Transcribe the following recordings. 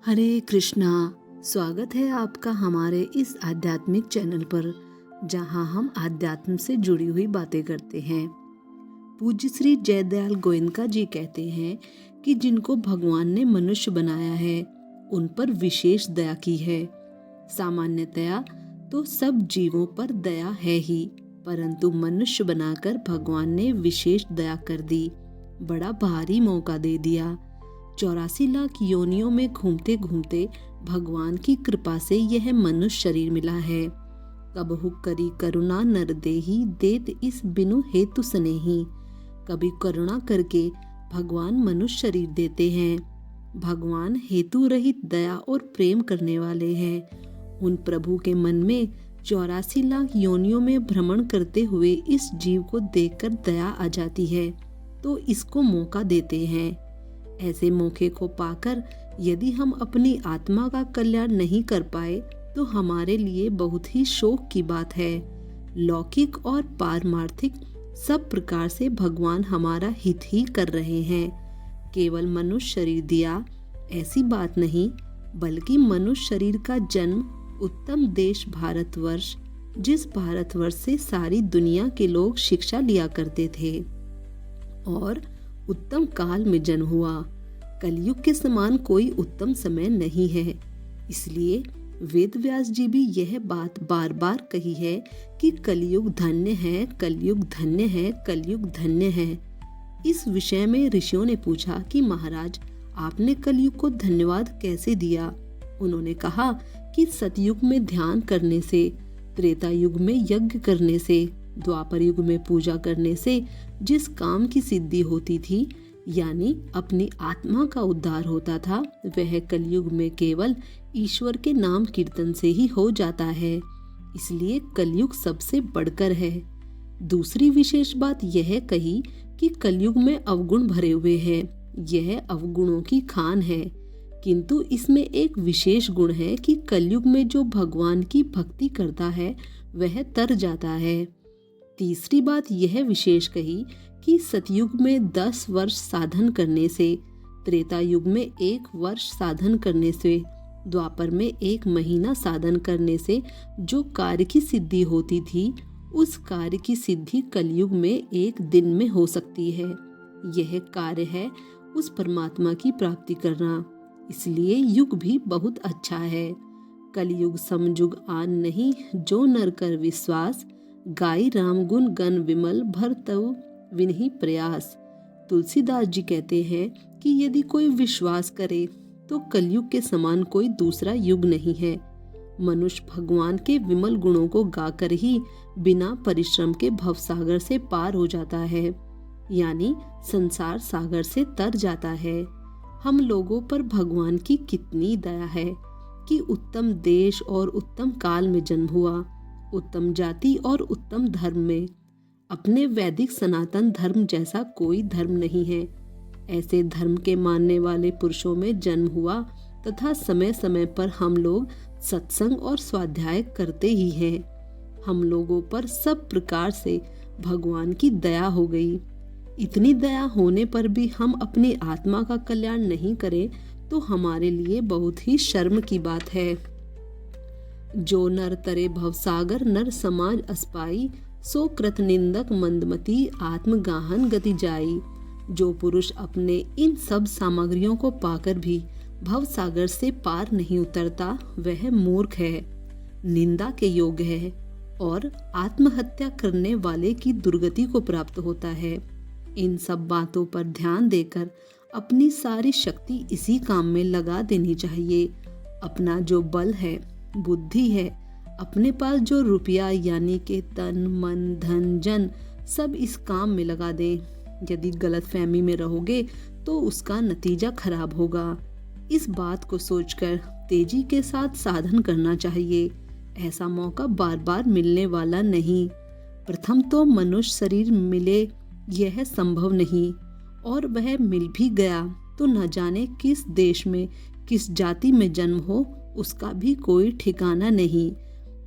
हरे कृष्णा। स्वागत है आपका हमारे इस आध्यात्मिक चैनल पर, जहां हम आध्यात्म से जुड़ी हुई बातें करते हैं। पूज्य श्री जयदयाल गोयनका जी कहते हैं कि जिनको भगवान ने मनुष्य बनाया है उन पर विशेष दया की है। सामान्यतया तो सब जीवों पर दया है ही, परंतु मनुष्य बनाकर भगवान ने विशेष दया कर दी, बड़ा भारी मौका दे दिया। 84 लाख योनियों में घूमते घूमते भगवान की कृपा से यह मनुष्य शरीर मिला है। कबहु करी करुणा नर देही, देत इस बिनु हेतु स्नेही। कभी करुणा करके भगवान मनुष्य शरीर देते हैं। भगवान हेतु रहित दया और प्रेम करने वाले हैं। उन प्रभु के मन में 84 लाख योनियों में भ्रमण करते हुए इस जीव को देखकर दया आ जाती है, तो इसको मौका देते हैं। ऐसे मौके को पाकर यदि हम अपनी आत्मा का कल्याण नहीं कर पाए तो हमारे लिए बहुत ही शोक की बात है। लौकिक और पारमार्थिक सब प्रकार से भगवान हमारा हित ही कर रहे हैं। केवल मनुष्य शरीर दिया ऐसी बात नहीं, बल्कि मनुष्य शरीर का जन्म उत्तम देश भारतवर्ष, जिस भारतवर्ष से सारी दुनिया के लोग शिक्षा लिया करते थे, और उत्तम काल में जन्म हुआ। कलयुग के समान कोई उत्तम समय नहीं है। इसलिए वेद व्यास जी भी यह बात बार बार कही है कि कलयुग धन्य है, कलयुग धन्य है, कलयुग धन्य है। इस विषय में ऋषियों ने पूछा कि महाराज, आपने कलयुग को धन्यवाद कैसे दिया? उन्होंने कहा कि सतयुग में ध्यान करने से, त्रेता युग में यज्ञ करने से, द्वापर युग में पूजा करने से जिस काम की सिद्धि होती थी, यानी अपनी आत्मा का उद्धार होता था, वह कलयुग में केवल ईश्वर के नाम कीर्तन से ही हो जाता है। इसलिए कलयुग सबसे बढ़कर है। दूसरी विशेष बात यह कही कि कलयुग में अवगुण भरे हुए हैं। यह अवगुणों की खान है, किंतु इसमें एक विशेष गुण है कि कलयुग में जो भगवान की भक्ति करता है वह तर जाता है। तीसरी बात यह विशेष कही कि सतयुग में 10 वर्ष साधन करने से, त्रेता युग में 1 वर्ष साधन करने से, द्वापर में 1 महीना साधन करने से जो कार्य की सिद्धि होती थी, उस कार्य की सिद्धि कलयुग में 1 दिन में हो सकती है। यह कार्य है उस परमात्मा की प्राप्ति करना। इसलिए युग भी बहुत अच्छा है। कलयुग समयुग आन नहीं, जो नर कर विश्वास, गाई राम गुण गण विमल, भर तव विनहि प्रयास। तुलसीदास जी कहते हैं कि यदि कोई विश्वास करे तो कलयुग के समान कोई दूसरा युग नहीं है। मनुष्य भगवान के विमल गुणों को गाकर ही बिना परिश्रम के भवसागर से पार हो जाता है, यानी संसार सागर से तर जाता है। हम लोगों पर भगवान की कितनी दया है कि उत्तम देश और उत्तम काल में जन्म हुआ, उत्तम जाति और उत्तम धर्म में। अपने वैदिक सनातन धर्म जैसा कोई धर्म नहीं है। ऐसे धर्म के मानने वाले पुरुषों में जन्म हुआ तथा समय समय पर हम लोग सत्संग और स्वाध्याय करते ही हैं। हम लोगों पर सब प्रकार से भगवान की दया हो गई। इतनी दया होने पर भी हम अपनी आत्मा का कल्याण नहीं करें तो हमारे लिए बहुत ही शर्म की बात है। जो नर तरे भवसागर, नर समाज अस्पाई, सो कृत निंदक मंदमती, आत्मगाहन गति जाई। जो पुरुष अपने इन सब सामग्रियों को पाकर भी भव सागर से पार नहीं उतरता, वह मूर्ख है, निंदा के योग्य है और आत्महत्या करने वाले की दुर्गति को प्राप्त होता है। इन सब बातों पर ध्यान देकर अपनी सारी शक्ति इसी काम में लगा देनी चाहिए। अपना जो बल है, बुद्धि है, अपने पास जो रुपया यानी के तन मन धन जन, सब इस काम में लगा दें। यदि गलतफहमी में रहोगे तो उसका नतीजा खराब होगा। इस बात को सोचकर तेजी के साथ साधन करना चाहिए। ऐसा मौका बार बार मिलने वाला नहीं। प्रथम तो मनुष्य शरीर मिले यह संभव नहीं, और वह मिल भी गया तो न जाने किस देश में किस जाति में जन्म हो, उसका भी कोई ठिकाना नहीं।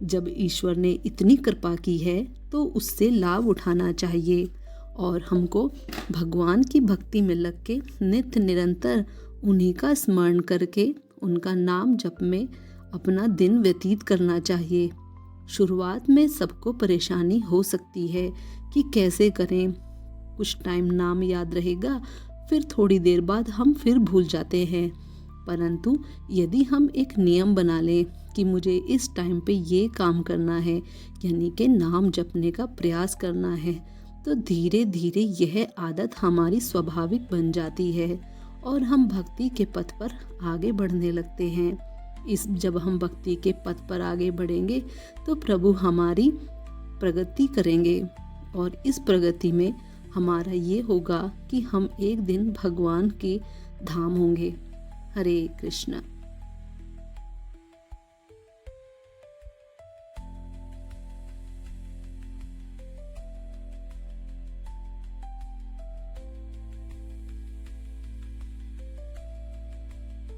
जब ईश्वर ने इतनी कृपा की है तो उससे लाभ उठाना चाहिए, और हमको भगवान की भक्ति में लग के नित्य निरंतर उन्हीं का स्मरण करके उनका नाम जप में अपना दिन व्यतीत करना चाहिए। शुरुआत में सबको परेशानी हो सकती है कि कैसे करें। कुछ टाइम नाम याद रहेगा, फिर थोड़ी देर बाद हम फिर भूल जाते हैं। परंतु यदि हम एक नियम बना लें कि मुझे इस टाइम पे ये काम करना है, यानी कि नाम जपने का प्रयास करना है, तो धीरे धीरे यह आदत हमारी स्वाभाविक बन जाती है और हम भक्ति के पथ पर आगे बढ़ने लगते हैं। जब हम भक्ति के पथ पर आगे बढ़ेंगे तो प्रभु हमारी प्रगति करेंगे और इस प्रगति में हमारा ये होगा कि हम एक दिन भगवान के धाम होंगे। हरे कृष्ण।